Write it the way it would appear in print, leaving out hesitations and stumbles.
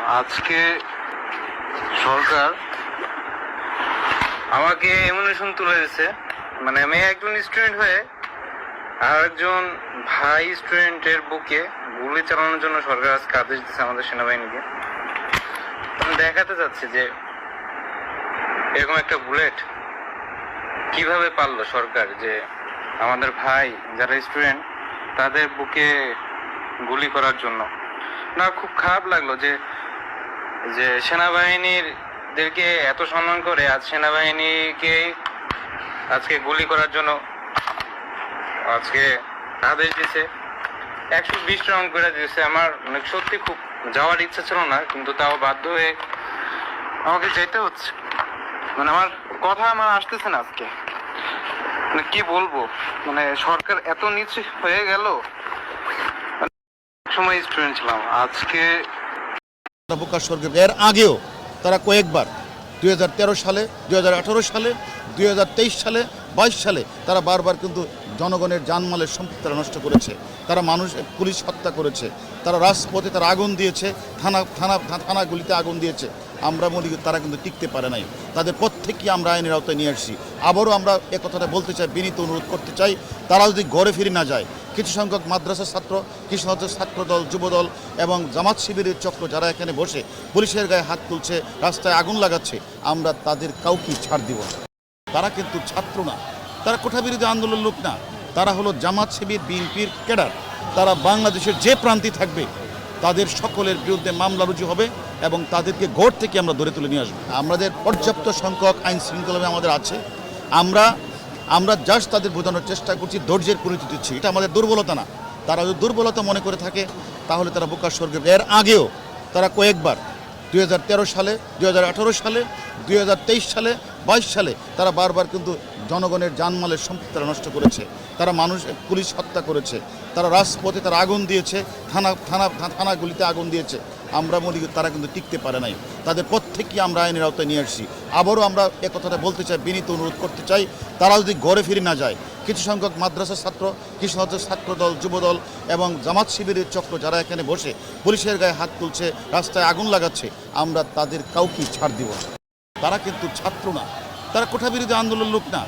আজকে সরকার আমাকে এমনিশন তুলে দিচ্ছে, মানে আমি একজন স্টুডেন্ট হয়ে আর একজন ভাই স্টুডেন্টের বুকে গুলি চালানোর জন্য সরকার আজকে আদেশ দিচ্ছে আমাদের সেনাবাহিনীকে। আমি দেখাতে চাচ্ছি যে এরকম একটা বুলেট কিভাবে পারলো সরকার, যে আমাদের ভাই যারা স্টুডেন্ট তাদের বুকে গুলি করার জন্য। না, খুব খারাপ লাগলো যে যে সেনাবাহিনীদেরকে এত সম্মান করে আজ সেনাবাহিনীকে আজকে গুলি করার জন্য আজকে আদেশ দিছে। 120 রাউন্ড করে দিয়েছে। আমার সত্যি খুব যাওয়ার ইচ্ছা ছিল না, কিন্তু তাও বাধ্য হয়ে আমাকে যেতে হচ্ছে। মানে আমার কথা আসতেছে না আজকে, মানে কি বলবো, মানে সরকার এত নিচে হয়ে গেল। সময় স্টুডেন্ট ছিলাম, আজকে এর আগেও তারা কয়েকবার 2013 সালে, 2018 সালে, 2023 সালে, 22 সালে তারা বারবার কিন্তু জনগণের জানমালের সম্পত্তি তারা নষ্ট করেছে। তারা পুলিশ হত্যা করেছে, তারা রাজপথে তারা আগুন দিয়েছে, থানাগুলিতে আগুন দিয়েছে। আমরা মনে করি তারা কিন্তু টিকতে পারে নাই। তাদের প্রত্যেককে আমরা আইনের আওতায় নিয়ে আসছি। আবারও আমরা কথাটা বলতে চাই, বিনীত অনুরোধ করতে চাই, তারা যদি ঘরে ফিরে না যায়, কিছু সংখ্যক মাদ্রাসার ছাত্র, কিছু সংখ্যক ছাত্রদল, যুবদল এবং জামাত শিবিরের চক্র যারা এখানে বসে পুলিশের গায়ে হাত তুলছে, রাস্তায় আগুন লাগাচ্ছে, আমরা তাদের কাউকে ছাড় দিব না। তারা কিন্তু ছাত্র না, তারা কোঠাবিরোধী আন্দোলনের লোক না, তারা হলো জামাত শিবির, বিএনপির ক্যাডার। তারা বাংলাদেশের যে প্রান্তে থাকবে তাদের সকলের বিরুদ্ধে মামলা রুজু হবে এবং তাদেরকে ঘর থেকে আমরা ধরে তুলে নিয়ে আসবো। আমাদের পর্যাপ্ত সংখ্যক আইন শৃঙ্খলা আমাদের আছে। আমরা জাস্ট তাদের বোঝানোর চেষ্টা করছি, ধৈর্যের পরিচয় দিচ্ছি। এটা আমাদের দুর্বলতা না। তারা যদি দুর্বলতা মনে করে থাকে তাহলে তারা বোকা স্বর্গে। এর আগেও তারা কয়েকবার 2013 সালে, 2018 সালে, 2023 সালে, 22 সালে তারা বারবার কিন্তু জনগণের জানমালের সম্পত্তি তারা নষ্ট করেছে। তারা পুলিশ হত্যা করেছে, তারা রাজপথে তারা আগুন দিয়েছে, থানাগুলিতে আগুন দিয়েছে। আমরা মনে করি তারা কিন্তু টিকতে পারে নাই। তাদের প্রত্যেককে আমরা আইনের আওতায় নিয়ে আসছি। আবারও আমরা কথাটা বলতে চাই, বিনীত অনুরোধ করতে চাই, তারা যদি ঘরে ফিরে না যায়, কিছু সংখ্যক মাদ্রাসার ছাত্র, কিছু সংখ্যক ছাত্রদল, যুবদল এবং জামাত শিবিরের চক্র যারা এখানে বসে পুলিশের গায়ে হাত তুলছে, রাস্তায় আগুন লাগাচ্ছে, আমরা তাদের কাউকে ছাড় দিব না। তারা কিন্তু ছাত্র না, তারা কোঠাবিরোধী আন্দোলনের লোক না।